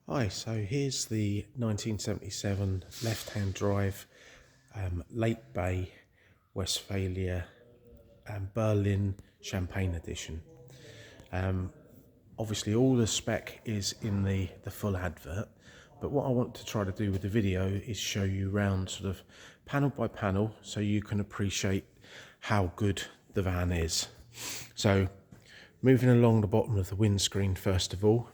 Hi, so here's the 1977 left-hand drive late bay Westfalia Berlin Champagne edition. Obviously all the spec is in the full advert, but what I want to try to do with the video is show you round sort of panel by panel so you can appreciate how good the van is. So moving along the bottom of the windscreen, first of all,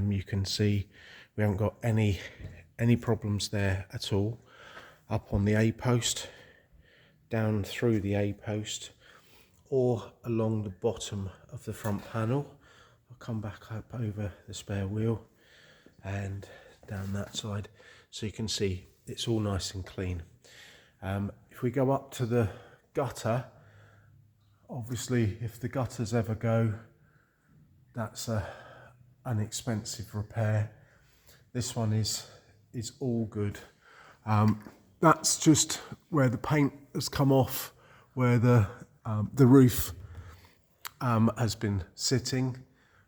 you can see we haven't got any problems there at all. Up on the A post, down through the A post, or along the bottom of the front panel. I'll come back up over the spare wheel and down that side, so you can see it's all nice and clean. If we go up to the gutter, obviously if the gutters ever go, that's an expensive repair. This one is all good. That's just where the paint has come off, where the roof has been sitting,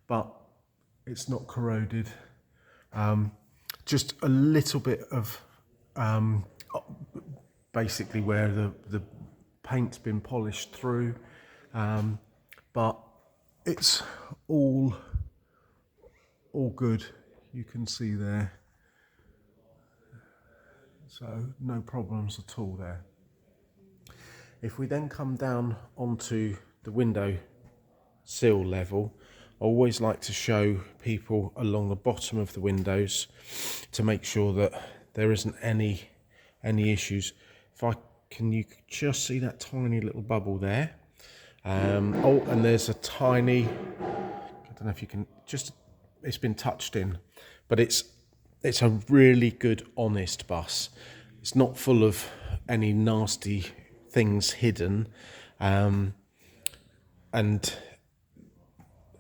but it's not corroded. Just a little bit of basically where the paint's been polished through, but it's all good. You can see there, so no problems at all there. If we then come down onto the window sill level, I always like to show people along the bottom of the windows to make sure that there isn't any issues. Can you just see that tiny little bubble there? Oh, and there's a tiny, I don't know if you can, just, it's been touched in, but it's a really good, honest bus. It's not full of any nasty things hidden, and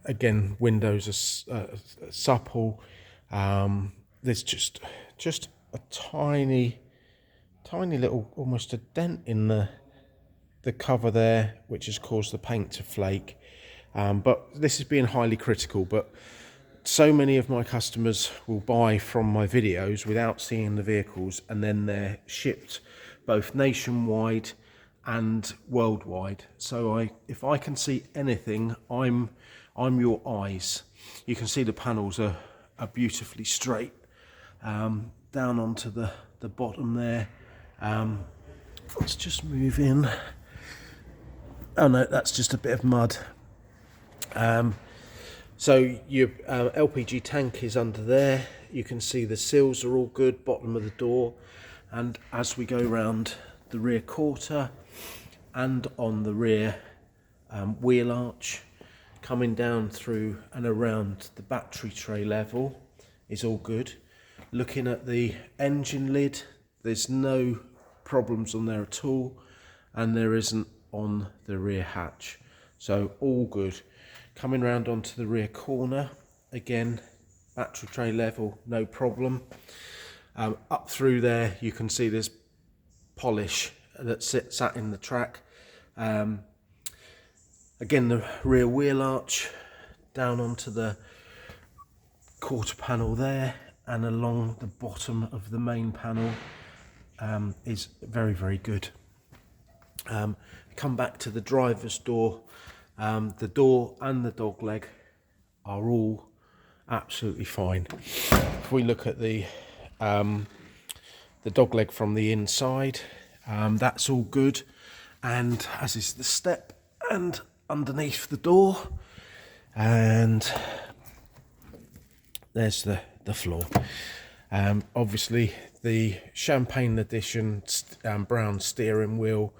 again, windows are supple. There's just a tiny little, almost a dent in the cover there, which has caused the paint to flake. But this is being highly critical, but so many of my customers will buy from my videos without seeing the vehicles, and then they're shipped both nationwide and worldwide. So if I can see anything, I'm your eyes. You can see the panels are beautifully straight, down onto the bottom there. Let's just move in. Oh no, that's just a bit of mud. So your LPG tank is under there. You can see the sills are all good, bottom of the door. And as we go round the rear quarter and on the rear wheel arch, coming down through and around the battery tray level is all good. Looking at the engine lid, there's no problems on there at all, and there isn't on the rear hatch, so all good. Coming round onto the rear corner, again, battery tray level, no problem. Up through there, you can see there's polish that sat in the track. Again, the rear wheel arch, down onto the quarter panel there, and along the bottom of the main panel is very, very good. Come back to the driver's door. The door and the dog leg are all absolutely fine. If we look at the dog leg from the inside, that's all good, and as is the step and underneath the door, and there's the floor. Obviously the Champagne edition brown steering wheel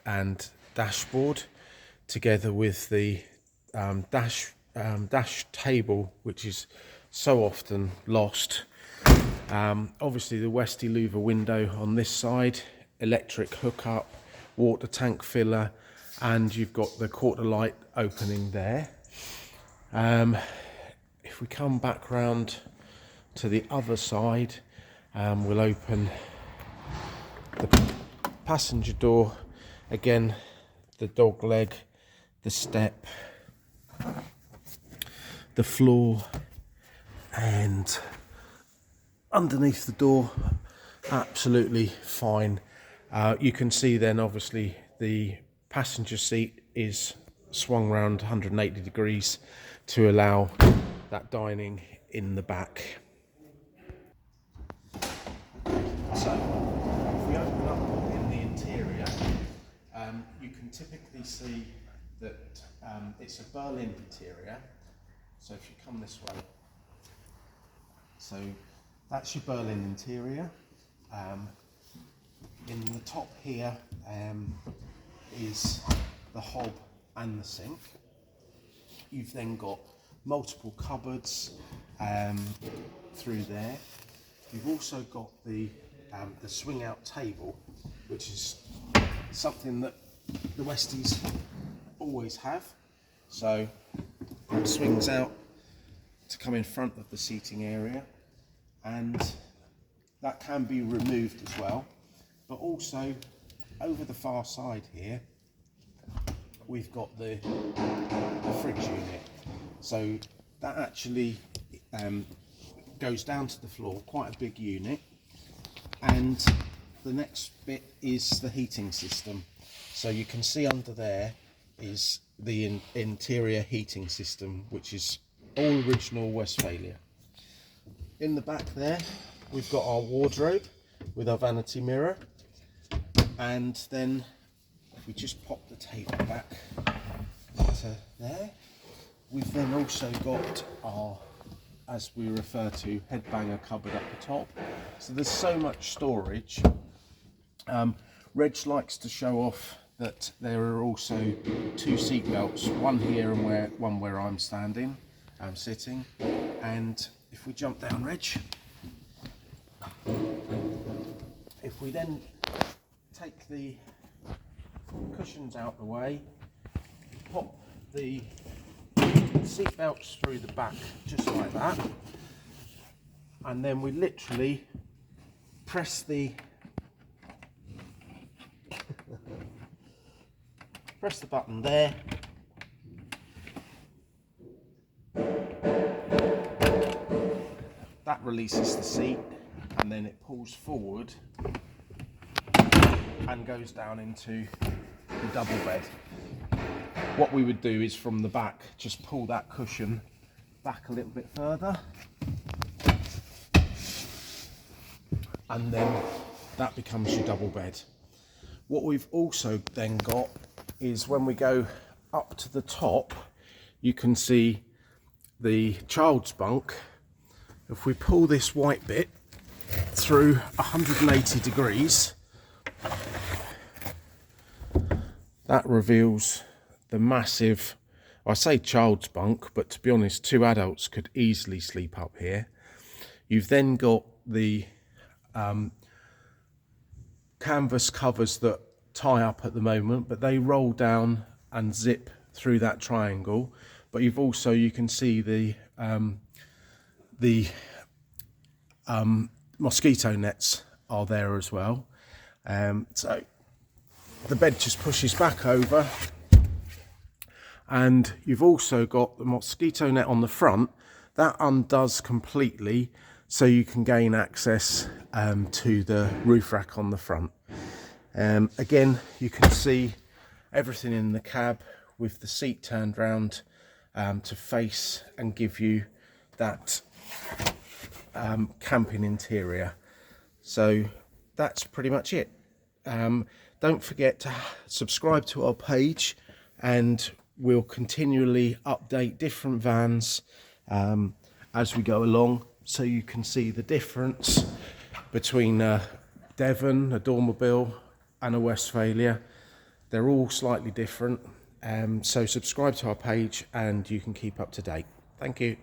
and dashboard, together with the dash table, which is so often lost. Obviously the Westy louver window on this side, electric hookup, water tank filler, and you've got the quarter light opening there. If we come back round to the other side, we'll open the passenger door. Again, the dog leg, the step, the floor, and underneath the door, absolutely fine. You can see then obviously the passenger seat is swung around 180 degrees to allow that dining in the back. So if we open up in the interior, you can typically see that it's a Berlin interior. So if you come this way, so that's your Berlin interior. In the top here is the hob and the sink. You've then got multiple cupboards through there. You've also got the swing out table, which is something that the Westies always have. So it swings out to come in front of the seating area, and that can be removed as well. But also over the far side here, we've got the fridge unit. So that actually goes down to the floor, quite a big unit. And the next bit is the heating system. So you can see under there is the interior heating system, which is all original Westfalia. In the back there, we've got our wardrobe with our vanity mirror. And then if we just pop the table back to there, we've then also got our, as we refer to, headbanger cupboard at the top. So there's so much storage. Reg likes to show off that there are also two seat belts, one here and one where I'm standing, I'm sitting. And if we jump down, Reg, if we then take the cushions out the way, pop the seat belts through the back just like that, and then we literally press the button there, that releases the seat, and then it pulls forward and goes down into the double bed. What we would do is from the back just pull that cushion back a little bit further, and then that becomes your double bed. What we've also then got is when we go up to the top, you can see the child's bunk. If we pull this white bit through 180 degrees, that reveals the massive, I say child's bunk, but to be honest, two adults could easily sleep up here. You've then got the canvas covers that tie up at the moment, but they roll down and zip through that triangle. But you've also, you can see the mosquito nets are there as well. So the bed just pushes back over, and you've also got the mosquito net on the front that undoes completely, so you can gain access to the roof rack on the front. Again, you can see everything in the cab with the seat turned round to face and give you that camping interior. So that's pretty much it. Don't forget to subscribe to our page, and we'll continually update different vans as we go along, so you can see the difference between a Devon, a Dormobile and a Westfalia. They're all slightly different, so subscribe to our page and you can keep up to date. Thank you.